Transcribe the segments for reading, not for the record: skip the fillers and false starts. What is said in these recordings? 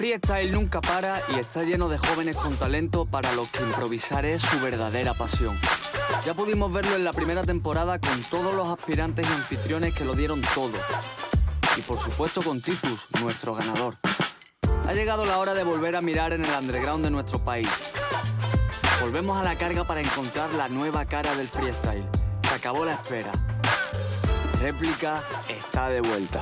freestyle nunca para y está lleno de jóvenes con talento para los que improvisar es su verdadera pasión. Ya pudimos verlo en la primera temporada con todos los aspirantes y anfitriones que lo dieron todo. Y por supuesto con Titus, nuestro ganador. Ha llegado la hora de volver a mirar en el underground de nuestro país. Volvemos a la carga para encontrar la nueva cara del freestyle. Se acabó la espera. Réplica está de vuelta.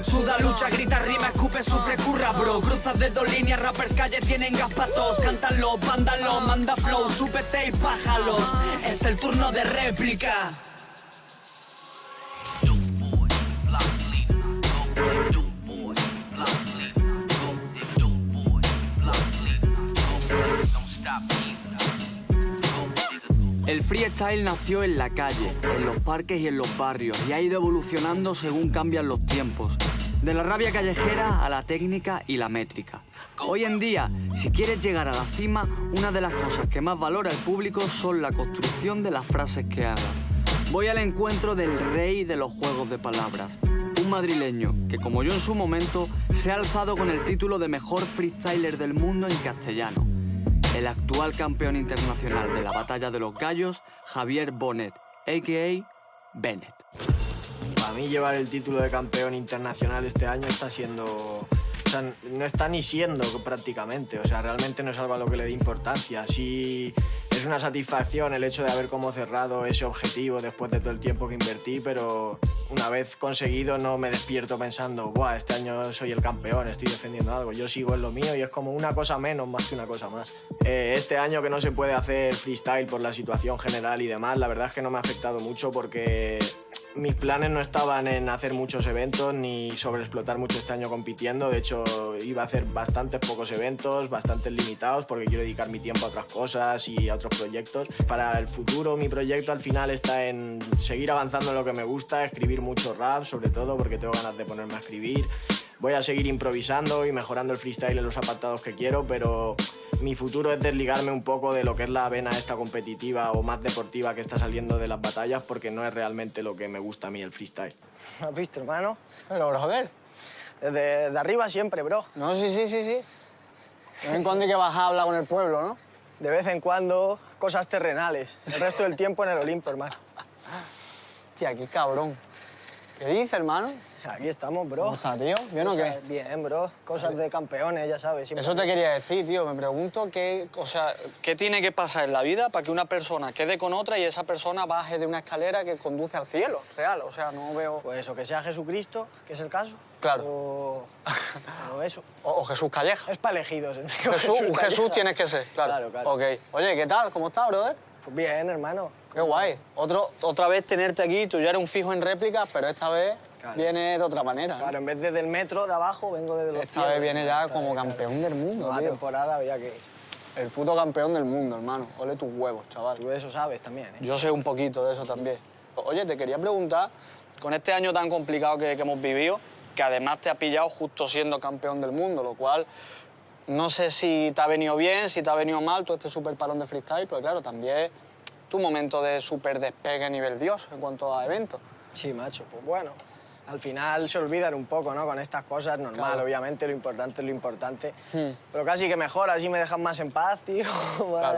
Suda, lucha, grita, rima, escupe, sufre, curra, bro. Cruzas de dos líneas, rappers calle tienen gas pa' tos. Cántalo, vándalo, manda flow, súbete y pájalos. Es el turno de réplica. El freestyle nació en la calle, en los parques y en los barrios y ha ido evolucionando según cambian los tiempos. De la rabia callejera a la técnica y la métrica. Hoy en día, si quieres llegar a la cima, una de las cosas que más valora el público son la construcción de las frases que hagas. Voy al encuentro del rey de los juegos de palabras. Un madrileño que, como yo en su momento, se ha alzado con el título de mejor freestyler del mundo en castellano. El actual campeón internacional de la Batalla de los Gallos, Javier Bonet, a.k.a. Bennett. Para mí llevar el título de campeón internacional este año está siendo... O sea, no está ni siendo prácticamente, o sea, realmente no es algo a lo que le dé importancia. Sí, es una satisfacción el hecho de haber como cerrado ese objetivo después de todo el tiempo que invertí, pero una vez conseguido no me despierto pensando, ¡buah, este año soy el campeón, estoy defendiendo algo! Yo sigo en lo mío y es como una cosa menos más que una cosa más. Este año que no se puede hacer freestyle por la situación general y demás, la verdad es que no me ha afectado mucho porque mis planes no estaban en hacer muchos eventos ni sobreexplotar mucho este año compitiendo. De hecho, iba a hacer bastantes pocos eventos, bastantes limitados, porque quiero dedicar mi tiempo a otras cosas y a otros proyectos. Para el futuro, mi proyecto al final está en seguir avanzando en lo que me gusta, escribir mucho rap, sobre todo porque tengo ganas de ponerme a escribir. Voy a seguir improvisando y mejorando el freestyle en los apartados que quiero, pero mi futuro es desligarme un poco de lo que es la vena esta competitiva o más deportiva que está saliendo de las batallas, porque no es realmente lo que me gusta a mí el freestyle. ¿Has visto, hermano? Pero, brother. Desde de arriba siempre, bro. No, sí. De vez en cuando hay que bajar a hablar con el pueblo, ¿no? De vez en cuando, cosas terrenales. El resto del tiempo en el Olimpo, hermano. Tía, qué cabrón. ¿Qué dices, hermano? Aquí estamos, bro. ¿Cómo estás, tío? ¿Bien o qué? Bien, bro. Cosas de campeones, ya sabes. Siempre. Eso te quería decir, tío. Me pregunto qué tiene que pasar en la vida para que una persona quede con otra y esa persona baje de una escalera que conduce al cielo, real. O sea, no veo... Pues o que sea Jesucristo, que es el caso. Claro. O eso. O Jesús Calleja. Es para elegidos. Jesús tienes que ser, claro. Claro. Ok. Oye, ¿qué tal? ¿Cómo estás, brother? Pues bien, hermano. Qué guay. Otra vez tenerte aquí. Tú ya eres un fijo en réplicas, pero esta vez viene de otra manera. Claro, en vez de del metro de abajo, vengo desde los Esta vez viene ya como campeón del mundo, Nueva tío. temporada había que... El puto campeón del mundo, hermano. Ole tus huevos, chaval. Tú de eso sabes también, ¿eh? Yo sé un poquito de eso también. Oye, te quería preguntar, con este año tan complicado que hemos vivido, que además te ha pillado justo siendo campeón del mundo, lo cual no sé si te ha venido bien, si te ha venido mal, todo este súper parón de freestyle, pero claro, también tu momento de súper despegue a nivel Dios en cuanto a eventos. Sí, macho, pues bueno. Al final se olvidan un poco, ¿no? Con estas cosas, normal, Claro. Obviamente, lo importante es lo importante. Pero casi que mejor, así me dejan más en paz, tío,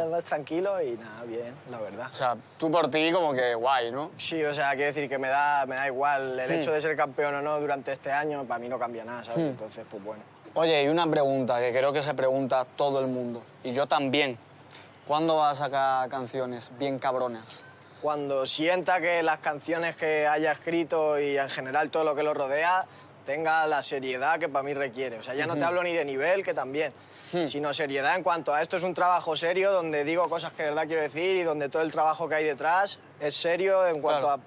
más tranquilo y nada, bien, la verdad. O sea, tú por ti como que guay, ¿no? Sí, o sea, quiero decir que me da igual el hecho de ser campeón o no durante este año, para mí no cambia nada, ¿sabes? Entonces, pues bueno. Oye, y una pregunta que creo que se pregunta todo el mundo, y yo también. ¿Cuándo vas a sacar canciones bien cabronas? Cuando sienta que las canciones que haya escrito y en general todo lo que lo rodea tenga la seriedad que para mí requiere. O sea, ya no te hablo ni de nivel, que también, sino seriedad en cuanto a esto es un trabajo serio donde digo cosas que de verdad quiero decir y donde todo el trabajo que hay detrás es serio en cuanto a...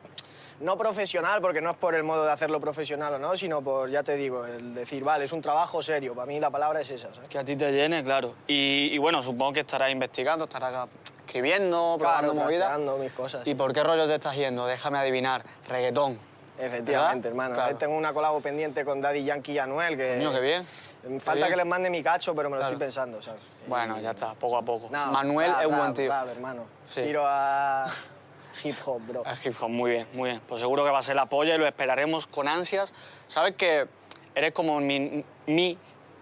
No profesional, porque no es por el modo de hacerlo profesional o no, sino por, ya te digo, el decir, vale, es un trabajo serio. Para mí la palabra es esa, ¿sabes? Que a ti te llene, claro. Y bueno, supongo que estarás investigando, estarás escribiendo, probando movidas. Trasteando mis cosas. ¿Y sí. por qué rollo te estás yendo? Déjame adivinar. Reggaetón. Efectivamente, ¿verdad? hermano. Claro. Tengo una colabo pendiente con Daddy Yankee y Anuel, que... Coño, qué bien. Falta Qué que bien. les mande mi cacho, pero me lo Claro. estoy pensando, ¿sabes? Bueno, ya está, poco a poco. No, Manuel rap, es un buen rap, tío. rap, hermano. Sí. Tiro a hip hop, bro. El hip hop, muy bien, muy bien. Pues seguro que va a ser la polla y lo esperaremos con ansias. Sabes que eres como mi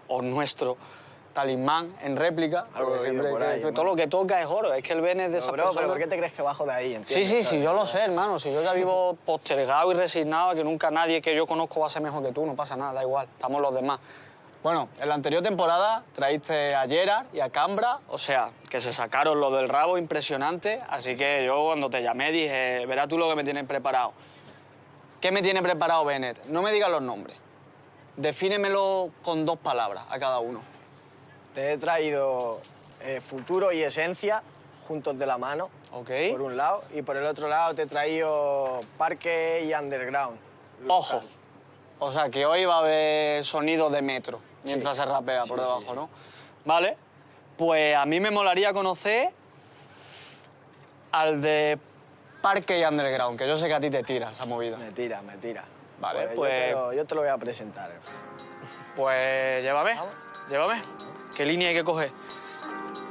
o nuestro talismán en réplica. Algo he oído por ahí, todo lo que toca es oro. Es que el Ben es de esas Bro, personas... pero ¿por qué te crees que bajo de ahí? Sí, ¿Entiendes? sí, sí, ¿Sabes? yo lo sé, hermano. Si yo ya vivo postergado y resignado a que nunca nadie que yo conozco va a ser mejor que tú, no pasa nada, da igual, estamos los demás. Bueno, en la anterior temporada traíste a Gerard y a Cambra, o sea, que se sacaron lo del rabo impresionante, así que yo cuando te llamé dije, verás tú lo que me tienes preparado. ¿Qué me tiene preparado Bennett? No me digas los nombres. Defínemelo con 2 palabras a cada uno. Te he traído futuro y esencia juntos de la mano, ¿Ok? por un lado, y por el otro lado te he traído parque y underground. Ojo. local. O sea, que hoy va a haber sonido de metro mientras se rapea por Sí, debajo, sí, sí. ¿no? Vale. Pues a mí me molaría conocer al de parque y underground, que yo sé que a ti te tira esa movida. Me tira, me tira. Vale, Yo te lo voy a presentar. Pues llévame, llévame. ¿Qué línea hay que coger?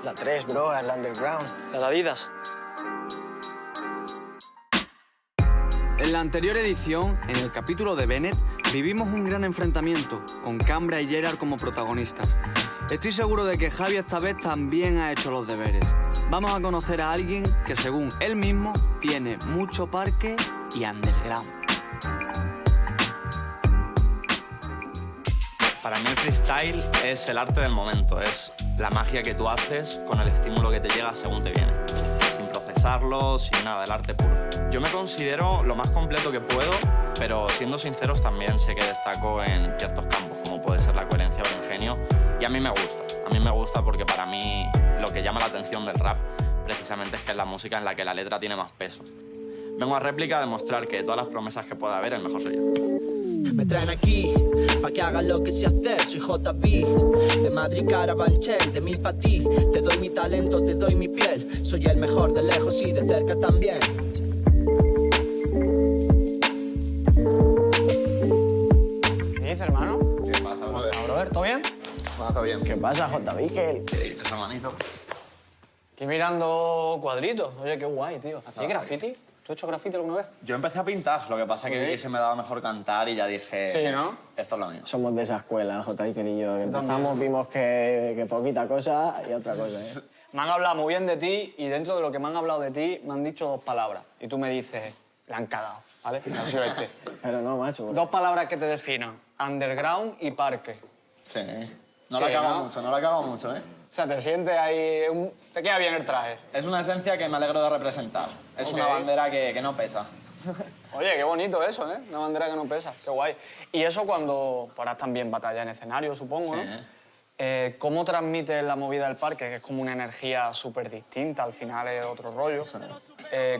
La 3, bro, el underground. La de Adidas. En la anterior edición, en el capítulo de Bennett, vivimos un gran enfrentamiento, con Cambra y Gerard como protagonistas. Estoy seguro de que Javi esta vez también ha hecho los deberes. Vamos a conocer a alguien que, según él mismo, tiene mucho parque y underground. Para mí el freestyle es el arte del momento, es la magia que tú haces con el estímulo que te llega según te viene. Sin procesarlo, sin nada, el arte puro. Yo me considero lo más completo que puedo, pero siendo sinceros también sé que destaco en ciertos campos, como puede ser la coherencia o el ingenio, y a mí me gusta. A mí me gusta porque para mí lo que llama la atención del rap precisamente es que es la música en la que la letra tiene más peso. Vengo a réplica a demostrar que de todas las promesas que pueda haber, el mejor soy yo. Me traen aquí, pa' que haga lo que sé hacer, soy JB. De Madrid, Carabanchel, de mí pa' ti. Te doy mi talento, te doy mi piel. Soy el mejor de lejos y de cerca también. ¿Qué dices, hermano? ¿Qué pasa, brother? Brother, ¿todo bien? Todo bien. ¿Qué pasa, JB? ¿Qué dices, hermanito? Aquí mirando cuadritos. Oye, qué guay, tío. ¿Hacías graffiti? ¿Tú has hecho graffiti alguna vez? Yo empecé a pintar, lo que pasa es que vi que se me daba mejor cantar y ya dije... Sí, ¿no? Esto es lo mío. Somos de esa escuela, el JB y yo. Empezamos, vimos que poquita cosa y otra cosa, ¿eh? Me han hablado muy bien de ti y dentro de lo que me han hablado de ti me han dicho 2 palabras. Y tú me dices, la han cagado, ¿vale? Ha sido este. Pero no, macho. 2 palabras que te definan, underground y parque. Sí. No Sí, la cago ¿no? mucho, no la cago mucho, ¿eh? O sea, te sientes ahí... Te queda bien el traje. Es una esencia que me alegro de representar. Es Ok. una bandera que no pesa. Oye, qué bonito eso, ¿eh? Una bandera que no pesa, qué guay. Y eso cuando... Pues ahora también batalla en escenario, supongo, Sí. ¿no? ¿Cómo transmites la movida del parque? Que es como una energía súper distinta, al final es otro rollo.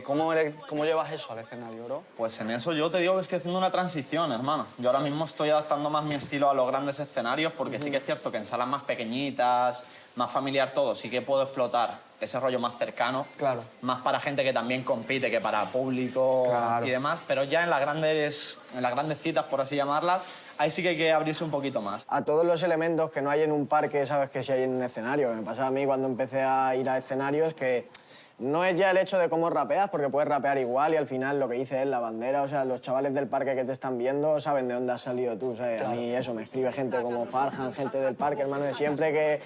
¿Cómo llevas eso al escenario, bro? Pues en eso yo te digo que estoy haciendo una transición, hermano. Yo ahora mismo estoy adaptando más mi estilo a los grandes escenarios porque sí que es cierto que en salas más pequeñitas, más familiar todo, sí que puedo explotar ese rollo más cercano. Claro. Más para gente que también compite que para público Claro. y demás. Pero ya en las grandes citas, por así llamarlas, ahí sí que hay que abrirse un poquito más. A todos los elementos que no hay en un parque, sabes que sí hay en un escenario. Me pasaba a mí cuando empecé a ir a escenarios que no es ya el hecho de cómo rapeas, porque puedes rapear igual y al final lo que dice es la bandera. O sea, los chavales del parque que te están viendo saben de dónde has salido tú, ¿sabes? A mí eso, me escribe gente como Farhan, gente del parque, hermano, de siempre que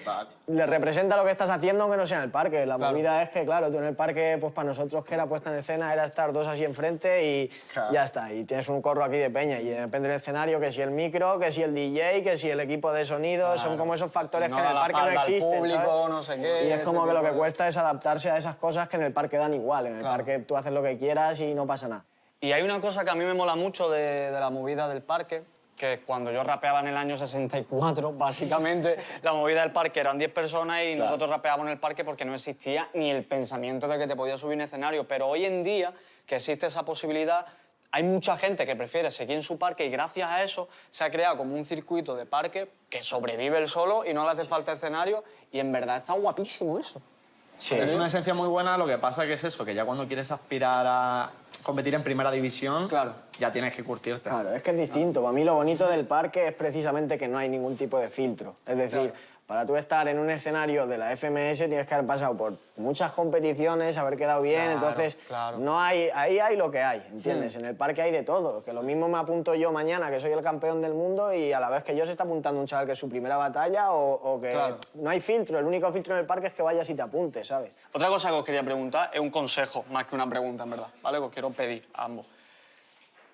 le representa lo que estás haciendo aunque no sea en el parque. La movida es que, claro, tú en el parque, pues para nosotros que era puesta en escena era estar 2 así enfrente y ya está. Y tienes un corro aquí de peña y depende del escenario, que si el micro, que si el DJ, que si el equipo de sonido, son como esos factores No que en da el la parque no espalda al existen, público, ¿sabes? no sé qué, Y es ese como que lo tipo que de- cuesta es adaptarse a esas cosas que en el parque dan igual. En el Claro. parque tú haces lo que quieras y no pasa nada. Y hay una cosa que a mí me mola mucho de la movida del parque, que cuando yo rapeaba en el año 64, básicamente, la movida del parque eran 10 personas y nosotros rapeábamos en el parque porque no existía ni el pensamiento de que te podías subir en escenario. Pero hoy en día, que existe esa posibilidad, hay mucha gente que prefiere seguir en su parque y gracias a eso se ha creado como un circuito de parque que sobrevive él solo y no le hace falta escenario y en verdad está guapísimo eso. Sí. Es una esencia muy buena, lo que pasa que es eso, que ya cuando quieres aspirar a competir en primera división, Claro. ya tienes que curtirte. Claro, es que es distinto. Para mí lo bonito del parque es precisamente que no hay ningún tipo de filtro. Es decir, para tú estar en un escenario de la FMS tienes que haber pasado por muchas competiciones, haber quedado bien, entonces no hay, ahí hay lo que hay, ¿entiendes? En el parque hay de todo, que lo mismo me apunto yo mañana que soy el campeón del mundo y a la vez que yo se está apuntando un chaval que es su primera batalla o que no hay filtro, el único filtro en el parque es que vayas y te apuntes, ¿sabes? Otra cosa que os quería preguntar es un consejo, más que una pregunta, en verdad, ¿vale? Que os quiero pedir a ambos.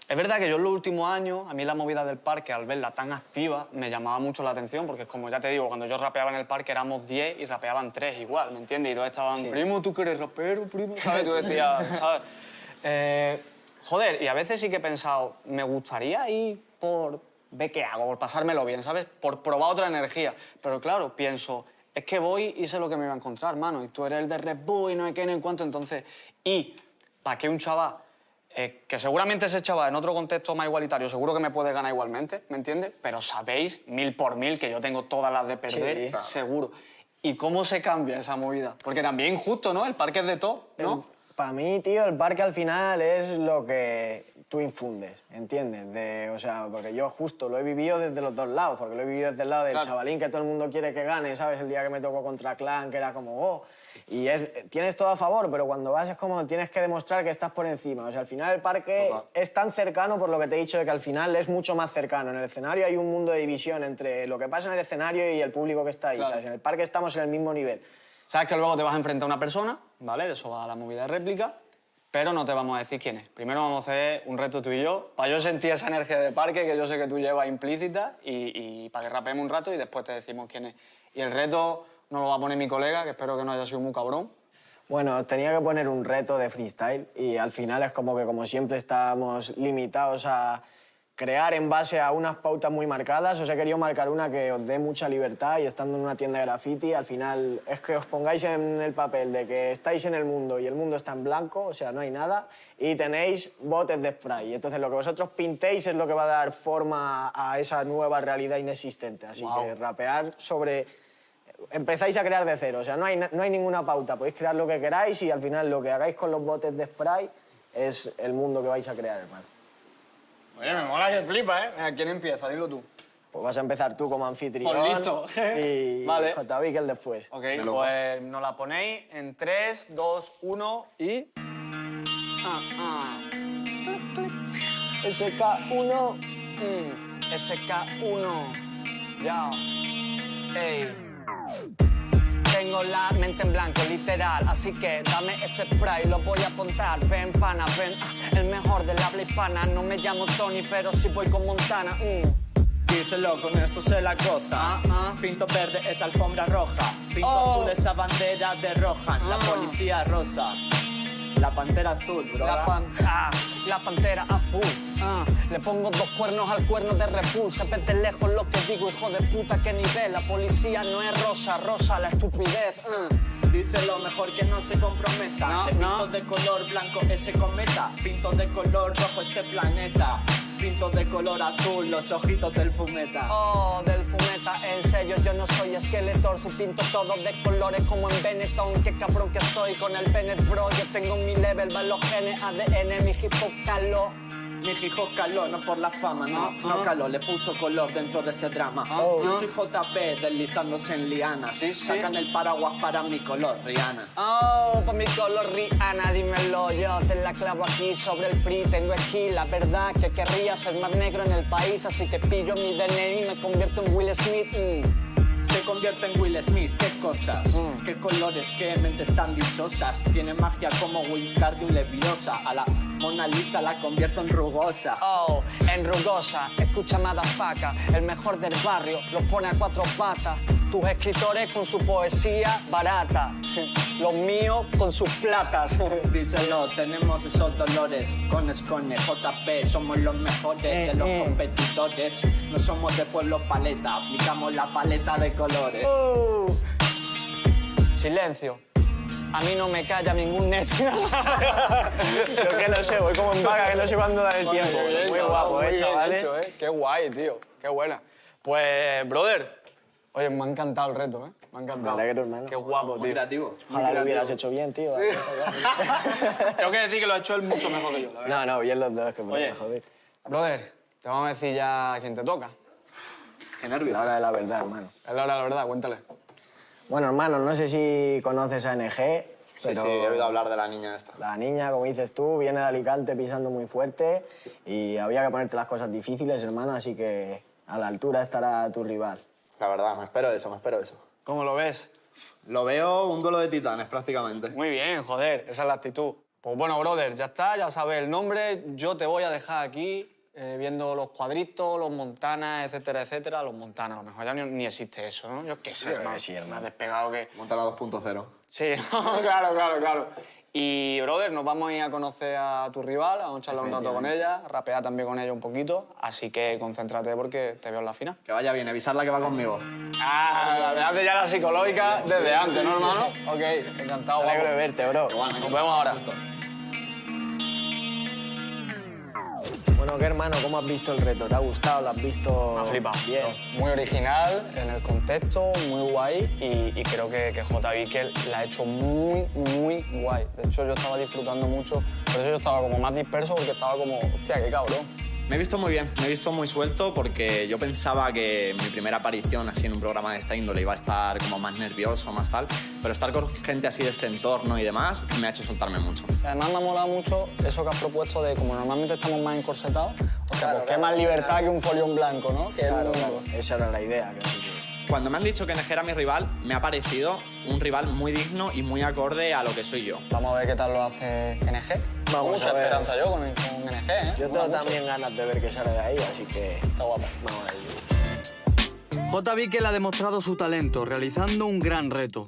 Es verdad que yo en los últimos años, a mí la movida del parque, al verla tan activa, me llamaba mucho la atención, porque como ya te digo, cuando yo rapeaba en el parque éramos 10 y rapeaban 3 igual, ¿me entiendes? Y todos estaban, primo, ¿tú que eres rapero, primo? ¿Sabes? Tú decías, ¿sabes? Joder, y a veces sí que he pensado, me gustaría ir por ver qué hago, por pasármelo bien, ¿sabes? Por probar otra energía. Pero claro, pienso, es que voy y sé lo que me iba a encontrar, mano, y tú eres el de Red Bull y no hay qué, no hay cuánto, entonces... Y para que un chaval... que seguramente ese chaval en otro contexto más igualitario seguro que me puede ganar igualmente, ¿me entiendes? Pero sabéis, 1000 por 1000, que yo tengo todas las de perder, seguro. ¿Y cómo se cambia esa movida? Porque también injusto, ¿no? El parque es de todo, ¿no? Para mí, tío, el parque al final es lo que tú infundes, ¿entiendes? O sea, porque yo justo lo he vivido desde los dos lados, porque lo he vivido desde el lado del chavalín que todo el mundo quiere que gane, ¿sabes? El día que me tocó contra Clan, que era como, oh... Y tienes todo a favor, pero cuando vas es como tienes que demostrar que estás por encima. O sea, al final el parque es tan cercano por lo que te he dicho de que al final es mucho más cercano. En el escenario hay un mundo de división entre lo que pasa en el escenario y el público que está ahí, ¿sabes? En el parque estamos en el mismo nivel. Sabes que luego te vas a enfrentar a una persona, ¿vale? De eso va la movida de réplica, pero no te vamos a decir quién es. Primero vamos a hacer un reto tú y yo, para yo sentir esa energía de parque que yo sé que tú llevas implícita y para que rapeemos un rato y después te decimos quién es. Y el reto... no lo va a poner mi colega, que espero que no haya sido muy cabrón. Bueno, tenía que poner un reto de freestyle y al final es como que, como siempre, estábamos limitados a crear en base a unas pautas muy marcadas. Os he querido marcar una que os dé mucha libertad y estando en una tienda de graffiti, al final es que os pongáis en el papel de que estáis en el mundo y el mundo está en blanco, o sea, no hay nada, y tenéis botes de spray. Entonces, lo que vosotros pintéis es lo que va a dar forma a esa nueva realidad inexistente. Así que rapear sobre... Empezáis a crear de cero, o sea, no hay ninguna pauta, podéis crear lo que queráis y al final lo que hagáis con los botes de spray es el mundo que vais a crear, hermano. Oye, me mola que flipa, ¿eh? ¿Quién empieza? Dilo tú. Pues vas a empezar tú como anfitrión. Pues listo. Y vale. JB que el después. Ok, pues nos la ponéis en 3, 2, 1 y... SK1. SK1. Ya. Ey. Tengo la mente en blanco, literal, así que dame ese spray, lo voy a apuntar. Ven, pana, ven, el mejor del habla hispana. No me llamo Tony, pero sí voy con Montana. Díselo, con esto se la goza. Pinto verde es alfombra roja. Pinto azul esa bandera de Rohan. La policía rosa. La pantera azul, bro. La pantera azul. Le pongo 2 cuernos al cuerno de repulsa. Ves de lejos lo que digo, hijo de puta, qué nivel. La policía no es rosa, rosa la estupidez. Díselo mejor que no se comprometa. Te pinto de color blanco ese cometa. Pinto de color rojo este planeta. Pinto de color azul los ojitos del fumeta. Oh, del fumeta, en serio yo no soy Skeletor. Si pinto todo de colores como en Benetton. Qué cabrón que soy con el Bennett, bro. Yo tengo mi level, van los genes, ADN, mi hip hop caló. Mi hip hop caló, no por la fama, no caló, le puso color dentro de ese drama. Yo soy JP deslizándose en lianas. Sacan el paraguas para mi color, Rihanna. Oh, para mi color, Rihanna, dímelo. Yo te la clavo aquí sobre el free, tengo skill. La verdad que querría ser más negro en el país, así que pillo mi DNA y me convierto en Will Smith. Se convierte en Will Smith, qué cosas, qué colores, qué mentes tan dichosas. Tiene magia como Wingardium Leviosa. A la Mona Lisa la convierto en rugosa. Oh, en rugosa, escucha madafaca. El mejor del barrio los pone a 4 patas. Tus escritores con su poesía barata. Los míos con sus platas. Díselo, tenemos esos dolores. Con Escone, JP, somos los mejores de los competidores. No somos de pueblo paleta, aplicamos la paleta de colores. Silencio. A mí no me calla ningún necio. Yo que no sé, voy como en vaca, que no sé cuándo dar el tiempo. Muy guapo, chavales. Qué guay, tío. Qué buena. Pues, brother, oye, me ha encantado el reto, ¿eh? Me ha encantado. Me alegro, hermano. Qué guapo, tío. Creativo. Ojalá lo hubieras hecho bien, tío. Sí. Tengo que decir que lo ha hecho él mucho mejor que yo, la verdad. No, bien los dos, que me Oye, joder. brother, te vamos a decir ya quién te toca. Qué nervios. La hora de la verdad, hermano. Es la hora de la verdad, cuéntale. Bueno, hermano, no sé si conoces a NG, pero... Sí, he oído hablar de la niña esta. La niña, como dices tú, viene de Alicante pisando muy fuerte y había que ponerte las cosas difíciles, hermano, así que a la altura estará tu rival. La verdad, me espero eso. ¿Cómo lo ves? Lo veo un duelo de titanes, prácticamente. Muy bien, joder, esa es la actitud. Pues bueno, brother, ya está, ya sabes el nombre. Yo te voy a dejar aquí viendo los cuadritos, los Montanas, etcétera, etcétera. Los Montanas, a lo mejor ya ni existe eso, ¿no? Yo qué sé, Yo creo hermano. que sí, hermano. Más despegado que... Montana 2.0. Sí, claro. Y, brother, nos vamos a ir a conocer a tu rival, vamos a charlar un rato con ella, rapear también con ella un poquito. Así que concéntrate porque te veo en la final. Que vaya bien, avisarla que va conmigo. Hace ya la psicológica desde antes, ¿no, hermano? Ok, encantado. Me alegro guapo. de verte, bro. Nos vemos ahora. Bueno, ¿qué, hermano? ¿Cómo has visto el reto? ¿Te ha gustado? ¿Lo has visto Me ha flipado. bien? Muy original en el contexto, muy guay y creo que J. Víquel la ha hecho muy guay. De hecho, yo estaba disfrutando mucho, por eso yo estaba como más disperso porque estaba como, hostia, qué cabrón. Me he visto muy bien, me he visto muy suelto porque yo pensaba que mi primera aparición así en un programa de esta índole iba a estar como más nervioso, más tal, pero estar con gente así de este entorno y demás me ha hecho soltarme mucho. Además me ha molado mucho eso que has propuesto de como normalmente estamos más encorsetados, o sea, Claro, pues qué claro, más libertad claro. que un folio en blanco, ¿no? Que Claro, es un- claro. Esa era la idea. Cuando me han dicho que NG era mi rival, me ha parecido un rival muy digno y muy acorde a lo que soy yo. Vamos a ver qué tal lo hace NG. Vamos Mucha a ver. esperanza yo con NG, ¿eh? Yo Me tengo mola mucho. también ganas de ver qué sale de ahí, así que Está guapo. vamos a ello. J. Víquel ha demostrado su talento realizando un gran reto.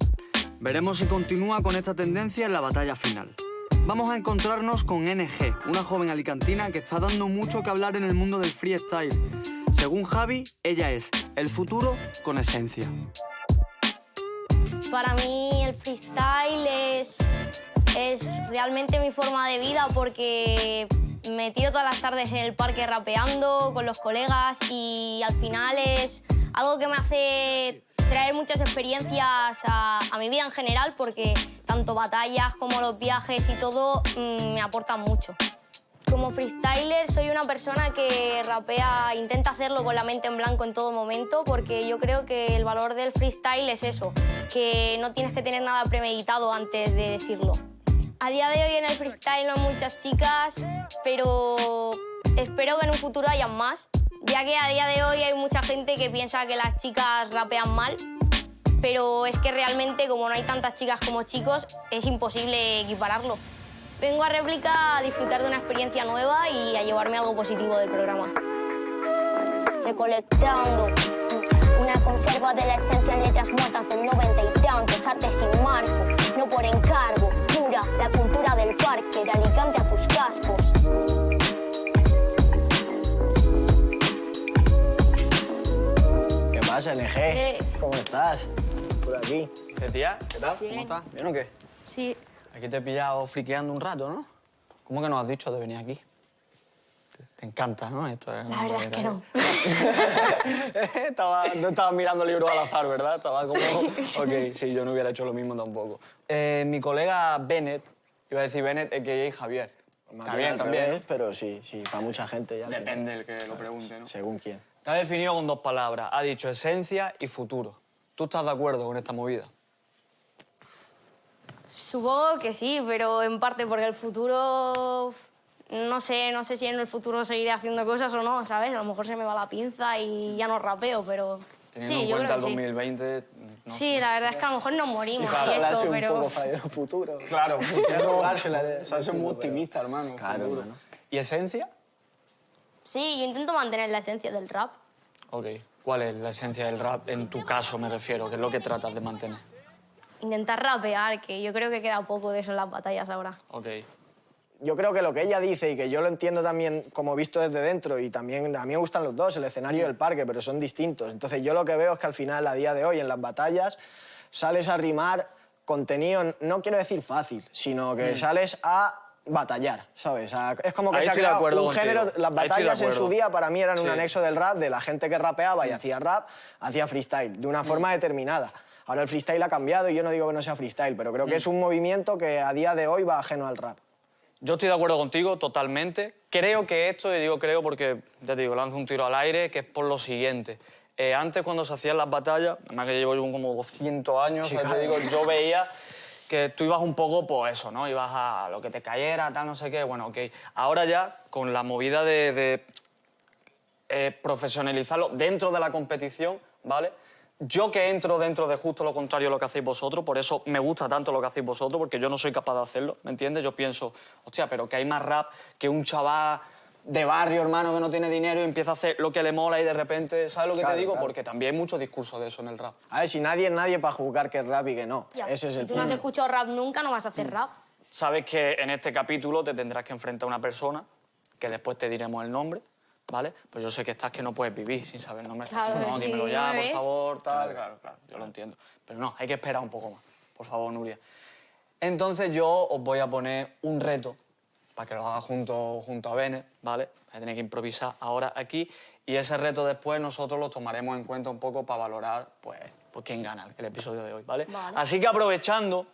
Veremos si continúa con esta tendencia en la batalla final. Vamos a encontrarnos con NG, una joven alicantina que está dando mucho que hablar en el mundo del freestyle. Según Javi, ella es el futuro con esencia. Para mí el freestyle es realmente mi forma de vida porque me tiro todas las tardes en el parque rapeando con los colegas y al final es algo que me hace traer muchas experiencias a mi vida en general porque tanto batallas como los viajes y todo me aportan mucho. Como freestyler soy una persona que rapea, intenta hacerlo con la mente en blanco en todo momento porque yo creo que el valor del freestyle es eso, que no tienes que tener nada premeditado antes de decirlo. A día de hoy en el freestyle no hay muchas chicas, pero espero que en un futuro hayan más, ya que a día de hoy hay mucha gente que piensa que las chicas rapean mal, pero es que realmente como no hay tantas chicas como chicos, es imposible equipararlo. Vengo a Réplica a disfrutar de una experiencia nueva y a llevarme algo positivo del programa. Recolectando una conserva de la esencia en letras muertas del 90 y tantos, arte sin marco, no por encargo, pura la cultura del parque, de Alicante a tus cascos. ¿Qué pasa, NG? ¿Cómo estás? Por aquí. ¿Qué tía? ¿Qué tal? Bien. ¿Cómo estás? ¿Bien o qué? Sí. Aquí te he pillado friqueando un rato, ¿no? ¿Cómo que no has dicho de venir aquí? Te encanta, ¿no? Esto es La verdad es que no. no estaba mirando libros al azar, ¿verdad? Estaba como... Ok, sí, yo no hubiera hecho lo mismo tampoco. Mi colega Bennett, iba a decir Bennett, a.k.a. Javier. Está bien, Al también. revés, pero sí, para mucha gente ya. Depende del que lo pregunte, ¿no? Según quién. Te ha definido con dos palabras. Ha dicho esencia y futuro. ¿Tú estás de acuerdo con esta movida? Supongo que sí, pero en parte porque el futuro... No sé si en el futuro seguiré haciendo cosas o no, ¿sabes? A lo mejor se me va la pinza y ya no rapeo, pero... Teniendo sí, en yo cuenta creo el que sí. 2020... no Sí, la verdad es que a lo mejor nos morimos y Hablarse eso, un pero... poco para el futuro. Claro, Es jugársela, o sea, soy muy optimista, hermano. Claro, futuro. hermano. ¿Y esencia? Sí, yo intento mantener la esencia del rap. Ok. ¿Cuál es la esencia del rap? En tu caso me refiero, ¿qué es lo que tratas de mantener? Intentar rapear, que yo creo que queda poco de eso en las batallas ahora. Ok. Yo creo que lo que ella dice y que yo lo entiendo también como visto desde dentro y también a mí me gustan los dos, el escenario y el parque, pero son distintos. Entonces yo lo que veo es que al final, a día de hoy, en las batallas, sales a rimar contenido, no quiero decir fácil, sino que sales a batallar, ¿sabes? Es como que Ahí se ha estoy de creado acuerdo un contigo. género... Ahí Las estoy de batallas en su acuerdo. día para mí eran un Sí. anexo del rap, de la gente que rapeaba y hacía rap, hacía freestyle, de una forma determinada. Ahora el freestyle ha cambiado y yo no digo que no sea freestyle, pero creo que es un movimiento que a día de hoy va ajeno al rap. Yo estoy de acuerdo contigo totalmente. Creo que esto, y digo creo porque, ya te digo, lanzo un tiro al aire, que es por lo siguiente. Antes, cuando se hacían las batallas, además que llevo como 200 años, ¿sabes? Te digo, yo veía que tú ibas un poco, pues eso, ¿no? Ibas a lo que te cayera, tal, no sé qué. Bueno, ok. Ahora ya, con la movida de profesionalizarlo dentro de la competición, ¿vale? Yo que entro dentro de justo lo contrario a lo que hacéis vosotros, por eso me gusta tanto lo que hacéis vosotros, porque yo no soy capaz de hacerlo, ¿me entiendes? Yo pienso, hostia, pero que hay más rap que un chaval de barrio, hermano, que no tiene dinero y empieza a hacer lo que le mola y de repente, ¿sabes lo que te digo? Claro. Porque también hay mucho discurso de eso en el rap. A ver, si nadie es nadie para juzgar que es rap y que no. Ya. Ese es el Si tú punto. no has escuchado rap nunca, no vas a hacer rap. Sabes que en este capítulo te tendrás que enfrentar a una persona, que después te diremos el nombre, ¿vale? Pues yo sé que estás que no puedes vivir sin saber el nombre. Claro, no, sí, dímelo ya, ¿no por ves? favor, tal. Claro, yo lo entiendo. Pero no, hay que esperar un poco más. Por favor, Nuria. Entonces yo os voy a poner un reto para que lo haga junto a Bene, ¿vale? Vais a tener que improvisar ahora aquí y ese reto después nosotros lo tomaremos en cuenta un poco para valorar, pues quién gana el episodio de hoy, ¿vale? Así que aprovechando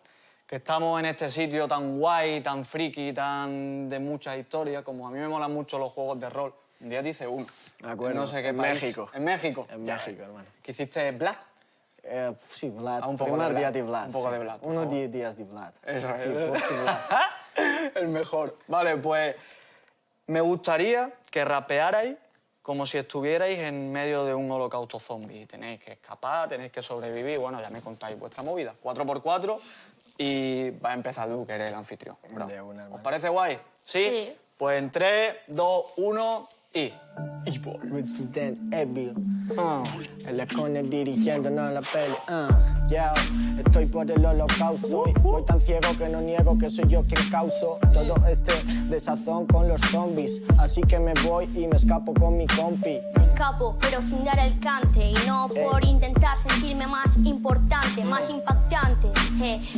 que estamos en este sitio tan guay, tan friki, tan de muchas historias, como a mí me molan mucho los juegos de rol. Un día te hice uno. De acuerdo. No sé qué En país. México. ¿En México? En Ya México, ves. hermano. ¿Qué hiciste? ¿Vlad? Sí, Vlad. Un poco Primer de día Vlad. de Vlad. Un poco sí. de Vlad, por Unos favor. 10 días de Vlad. Eso Sí, es. fuerte Vlad. El mejor. Vale, pues me gustaría que rapearais como si estuvierais en medio de un holocausto zombie. Tenéis que escapar, tenéis que sobrevivir. Bueno, ya me contáis vuestra movida. 4x4 y va a empezar tú, que eres el anfitrión. Bro. De una, hermano. ¿Os parece guay? ¿Sí? Sí. Pues en 3, 2, 1 y... Resident Evil. El escone dirigiéndonos la peli. Yeah, estoy por el holocausto. Voy tan ciego que no niego que soy yo quien causo todo este desazón con los zombies. Así que me voy y me escapo con mi compi. Capo, pero sin dar el cante y no por intentar sentirme más importante, más impactante.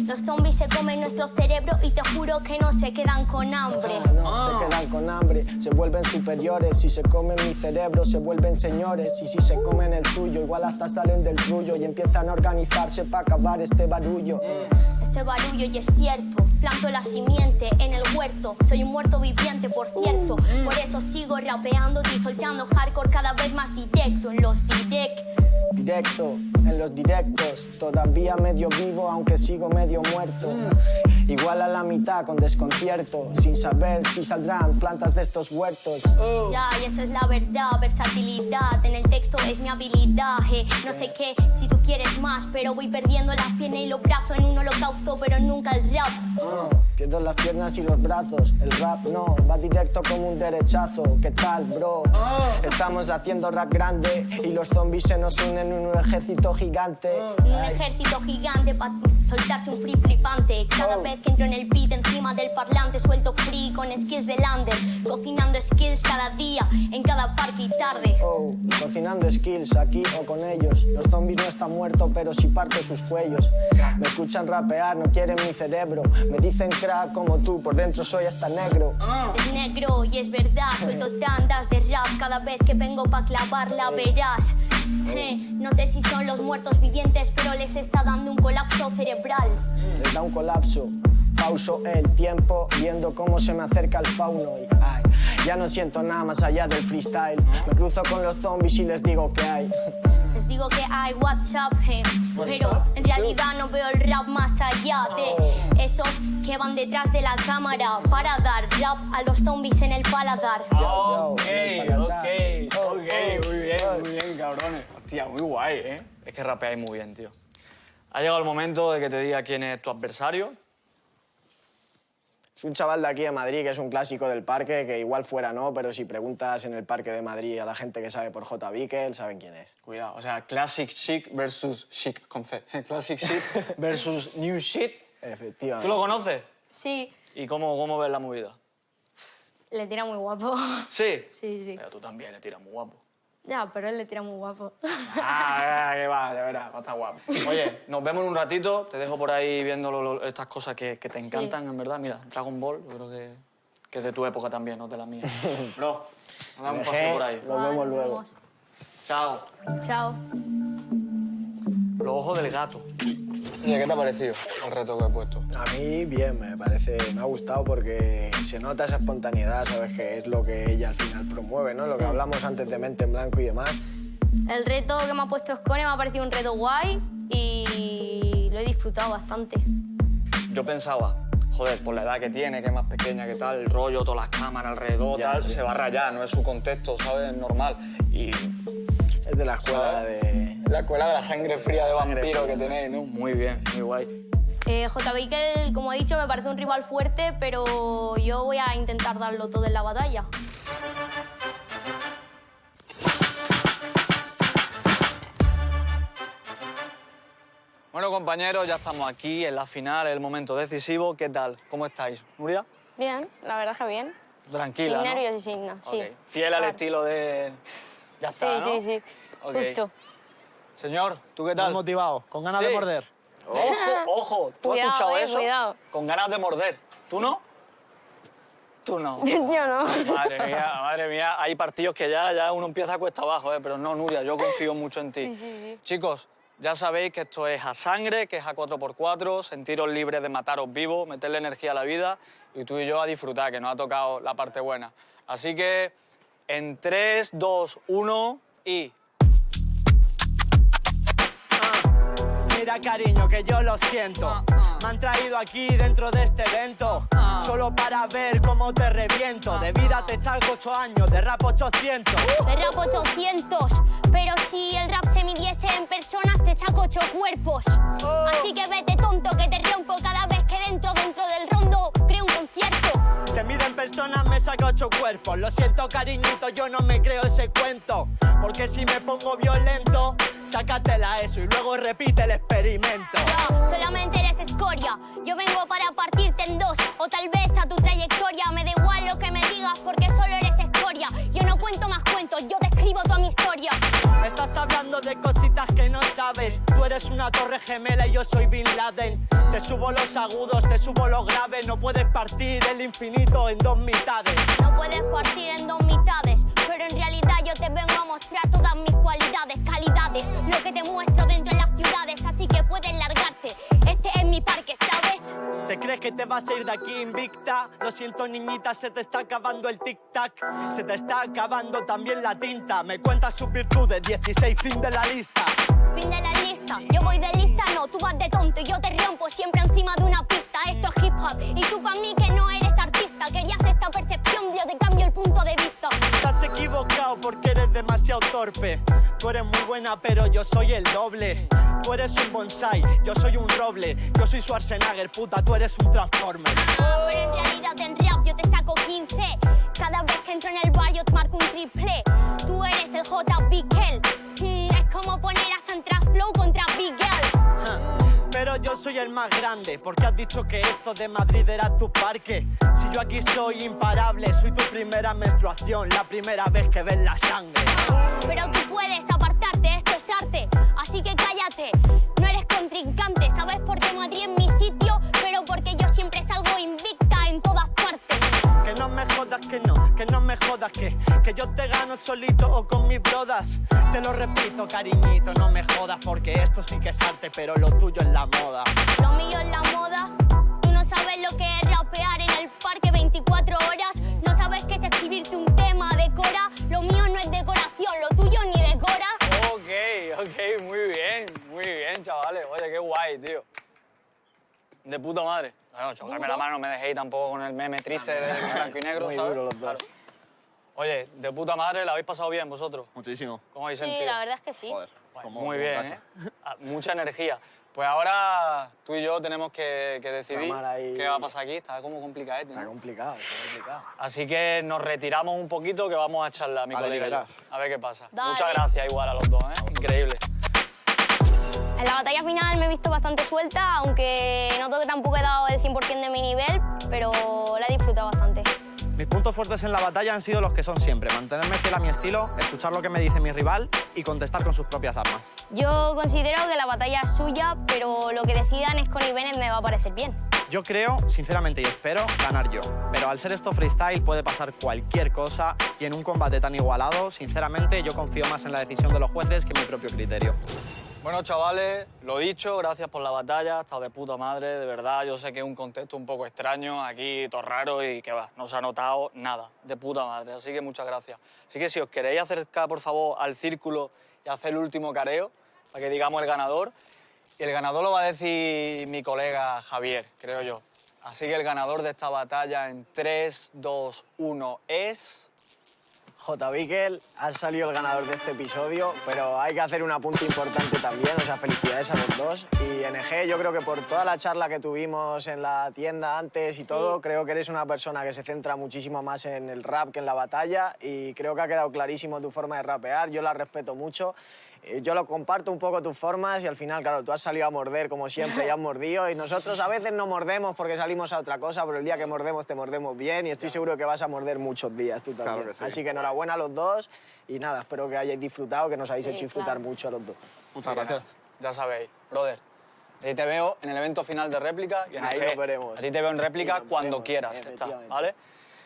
Los zombies se comen nuestro cerebro y te juro que no se quedan con hambre. No, se quedan con hambre, se vuelven superiores. Si se comen mi cerebro, se vuelven señores. Y si se comen el suyo, igual hasta salen del trullo y empiezan a organizarse para acabar este barullo. Este barullo y es cierto, planto la simiente en el huerto. Soy un muerto viviente, por cierto. Por eso sigo rapeando y soltando hardcore cada vez más directo en los Directo, en los directos. Todavía medio vivo, aunque sigo medio muerto. Igual a la mitad con desconcierto, sin saber si saldrán plantas de estos huertos. Ya, y esa es la verdad, versatilidad. En el texto es mi habilidad. No sé qué, si tú quieres más, pero voy perdiendo las piernas y los brazos en un holocausto, pero nunca el rap. Pierdo las piernas y los brazos. El rap no, va directo como un derechazo. ¿Qué tal, bro? Estamos haciendo rap grande y los zombies se nos unen en un ejército gigante. Un ejército gigante para soltarse un free flipante. Cada vez que entro en el beat encima del parlante suelto free con skills de lander. Cocinando skills cada día, en cada parque y tarde. Cocinando skills aquí o con ellos. Los zombies no están muertos, pero sí parto sus cuellos. Me escuchan rapear, no quieren mi cerebro. Me dicen crack como tú, por dentro soy hasta negro. Es negro y es verdad, suelto tandas de rap cada vez que vengo pa' clavarla, verás. No sé si son los muertos vivientes, pero les está dando un colapso cerebral. Les da un colapso. Pauso el tiempo viendo cómo se me acerca el fauno y ya no siento nada más allá del freestyle. Me cruzo con los zombies y les digo que hay. Les digo que hay WhatsApp, pero en realidad no veo el rap más allá de esos que van detrás de la cámara para dar rap a los zombies en el paladar. Ok, muy bien, cabrones. Hostia, muy guay, ¿eh? Es que rapeáis muy bien, tío. Ha llegado el momento de que te diga quién es tu adversario. Es un chaval de aquí de Madrid que es un clásico del parque, que igual fuera no, pero si preguntas en el parque de Madrid a la gente que sabe por J. Vickel, saben quién es. Cuidado, o sea, Classic Chic versus Chic con C. Classic Shit versus New Shit. Efectivamente. ¿Tú lo conoces? Sí, ¿Y cómo ves la movida? le tira muy guapo. ¿Sí? Sí. Pero tú también le tiras muy guapo. Ya, pero él le tira muy guapo. Que va, ya verás, va a estar guapo. Oye, nos vemos en un ratito. Te dejo por ahí viendo estas cosas que te encantan, en verdad. Mira, Dragon Ball, yo creo que es de tu época también, no de la mía. Bro, nos damos un paseo por ahí. Nos vemos luego. Chao. Chao. Los ojos del gato. Oye, ¿qué te ha parecido el reto que he puesto? A mí bien, me ha gustado porque se nota esa espontaneidad, ¿sabes? Que es lo que ella al final promueve, ¿no? Lo que hablamos antes de mente en blanco y demás. El reto que me ha puesto Scone me ha parecido un reto guay y lo he disfrutado bastante. Yo pensaba, joder, por la edad que tiene, que es más pequeña, que tal, el rollo, todas las cámaras alrededor, Ya, tal, sí. se va a rayar, no es su contexto, ¿sabes? Es normal. Y Es de la escuela de... la escuela de la sangre fría de Sangre vampiro fría. que tenéis, ¿no? Muy bien, muy guay. JB Ikel, como he dicho, me parece un rival fuerte, pero yo voy a intentar darlo todo en la batalla. Bueno, compañeros, ya estamos aquí en la final, el momento decisivo. ¿Qué tal? ¿Cómo estáis? ¿Nuria? Bien, la verdad es que bien. Tranquila, Sin ¿no? nervios y sin nada, sí. Ok. Fiel al Claro. estilo de... Ya Sí, está, ¿no? sí, sí, Ok. justo. Señor, ¿tú qué tal? Muy motivado, con ganas Sí. de morder. Ojo, ojo, ¿tú Cuidado, has escuchado eso? cuidado. Con ganas de morder. ¿Tú no? Tú no. Yo no. Madre mía, hay partidos que ya uno empieza cuesta abajo, pero no, Nuria, yo confío mucho en ti. Sí, sí, sí. Chicos, ya sabéis que esto es a sangre, que es a 4x4, sentiros libres de mataros vivos, meterle energía a la vida y tú y yo a disfrutar, que nos ha tocado la parte buena. Así que en 3, 2, 1 y... Mira, cariño, que yo lo siento. Me han traído aquí dentro de este evento solo para ver cómo te reviento. De vida te echalgo 8 años, de rap 800. De rap 800, pero si el rap se midiese en personas te saco 8 cuerpos. Así que vete tonto que te rompo cada vez que dentro del rondo creo un concierto. Si se mide en personas me saca 8 cuerpos. Lo siento, cariñito, yo no me creo ese cuento. Porque si me pongo violento, sácatela eso y luego repite el experimento. No, solamente eres escoria. Yo vengo para partirte en dos, o tal vez a tu trayectoria. Me da igual lo que me digas porque solo eres escoria. Yo no cuento más cuentos, yo te escribo toda mi historia. Estás hablando de cositas que no sabes. Tú eres una torre gemela y yo soy Bin Laden. Te subo los agudos, te subo los graves. No puedes partir el infinito en dos mitades. No puedes partir en dos mitades, pero en realidad yo te vengo a mostrar todas mis cualidades, calidades, lo que te muestro dentro de las ciudades, así que puedes largarte. Este es mi parque, ¿sabes? ¿Te crees que te vas a ir de aquí invicta? Lo siento, niñita, se te está acabando el tic-tac. Se te está acabando también la tinta. Me cuentas sus virtudes, 16, fin de la lista. Fin de la lista, yo voy de lista, no, tú vas de tonto y yo te rompo siempre encima de una pista. Esto es hip hop y tú para mí que no eres artista. Querías esta percepción, yo te cambio el punto de vista. Estás equivocado porque eres demasiado torpe. Tú eres muy buena, pero yo soy el doble. Tú eres un bonsai, yo soy un roble. Yo soy Schwarzenegger, puta, tú eres un Transformer. Pero en realidad en rap yo te saco 15. Cada vez que entro en el barrio te marco un triple. Tú eres el JB Kel. Es como poner a Santra Flow contra Big Girl. Pero yo soy el más grande, porque has dicho que esto de Madrid era tu parque. Si yo aquí soy imparable, soy tu primera menstruación, la primera vez que ves la sangre. Pero tú puedes apartarte, esto es arte. Así que cállate, no eres contrincante. ¿Sabes por qué Madrid es mi sitio? Pero porque yo siempre salgo invicta en todas partes. Que no me jodas que no, que no me jodas que yo te gano solito o con mis brodas. Te lo repito, cariñito, no me jodas porque esto sí que es arte, pero lo tuyo es la moda. Lo mío es la moda. Tú no sabes lo que es rapear en el parque 24 horas. No sabes qué es escribirte un tema de cora. Lo mío no es decoración, lo tuyo ni decora. Ok, muy bien, chavales. Oye, qué guay, tío. De puta madre. Bueno, chocarme la mano, no me dejéis tampoco con el meme triste de blanco y negro, Muy ¿sabes? duro los dos. Claro. Oye, de puta madre, ¿la habéis pasado bien vosotros? Muchísimo. ¿Cómo habéis Sí, sentido? la verdad es que sí. Joder. Muy bien, ¿eh? Mucha energía. Pues ahora tú y yo tenemos que decidir Cámara ahí. qué va a pasar aquí. Está como complicado, Está complicado, está complicado. Así que nos retiramos un poquito que vamos a charlar, mi A colega. y yo. deliberar. A ver qué pasa. Dale. Muchas gracias igual a los dos, ¿eh? Increíble. En la batalla final me he visto bastante suelta, aunque noto que tampoco he dado el 100% de mi nivel, pero la he disfrutado bastante. Mis puntos fuertes en la batalla han sido los que son siempre. Mantenerme fiel a mi estilo, escuchar lo que me dice mi rival y contestar con sus propias armas. Yo considero que la batalla es suya, pero lo que decidan Scone y Bennett me va a parecer bien. Yo creo, sinceramente y espero, ganar yo. Pero al ser esto freestyle puede pasar cualquier cosa y en un combate tan igualado, sinceramente yo confío más en la decisión de los jueces que en mi propio criterio. Bueno, chavales, lo dicho, gracias por la batalla, ha estado de puta madre, de verdad. Yo sé que es un contexto un poco extraño, aquí todo raro y que va, no se ha notado nada, de puta madre, así que muchas gracias. Así que si os queréis acercar, por favor, al círculo y hacer el último careo para que digamos el ganador. Y el ganador lo va a decir mi colega Javier, creo yo. Así que el ganador de esta batalla en 3, 2, 1 es... J. Bickel, has salido el ganador de este episodio, pero hay que hacer un apunte importante también, o sea, felicidades a los dos. Y NG, yo creo que por toda la charla que tuvimos en la tienda antes y todo, creo que eres una persona que se centra muchísimo más en el rap que en la batalla y creo que ha quedado clarísimo tu forma de rapear, yo la respeto mucho. Yo lo comparto un poco tus formas y al final, claro, tú has salido a morder como siempre y has mordido y nosotros a veces no mordemos porque salimos a otra cosa, pero el día que mordemos te mordemos bien y estoy seguro que vas a morder muchos días tú también. Claro que sí. Así que enhorabuena a los dos y nada, espero que hayáis disfrutado, que nos habéis hecho disfrutar claro. mucho a los dos. Muchas gracias. Ya sabéis, brother. A ti te veo en el evento final de réplica y en Ahí NG, nos veremos. a ti te veo en réplica Ahí nos cuando veremos, quieras, efectivamente. ¿vale?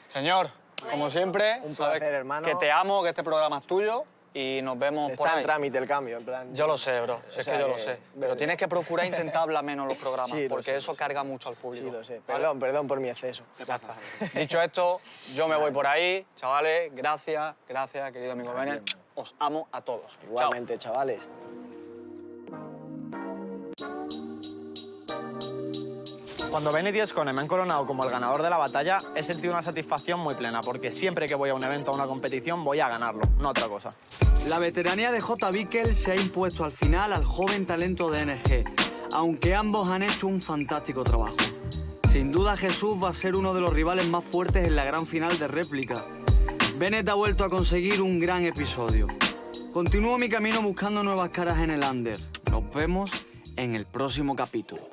Señor, como siempre, Un sabes placer, hermano. que te amo, que este programa es tuyo y nos vemos por Está ahí. en trámite el cambio, en plan... Yo lo sé, bro, si es sea que yo lo que- sé. Pero tienes que procurar intentar hablar menos en los programas, Sí, lo porque sé, eso lo sé. carga mucho al público. Sí, lo sé. ¿vale? Perdón por mi exceso. Ya está. Dicho esto, yo me voy por ahí. Chavales, gracias, querido amigo Benel. Os amo a todos. Chao. Igualmente, chavales. Cuando Ben y Diezcone me han coronado como el ganador de la batalla, he sentido una satisfacción muy plena, porque siempre que voy a un evento, a una competición, voy a ganarlo, no otra cosa. La veteranía de J. Bickel se ha impuesto al final al joven talento de NG, aunque ambos han hecho un fantástico trabajo. Sin duda Jesús va a ser uno de los rivales más fuertes en la gran final de réplica. Bennett ha vuelto a conseguir un gran episodio. Continúo mi camino buscando nuevas caras en el under. Nos vemos en el próximo capítulo.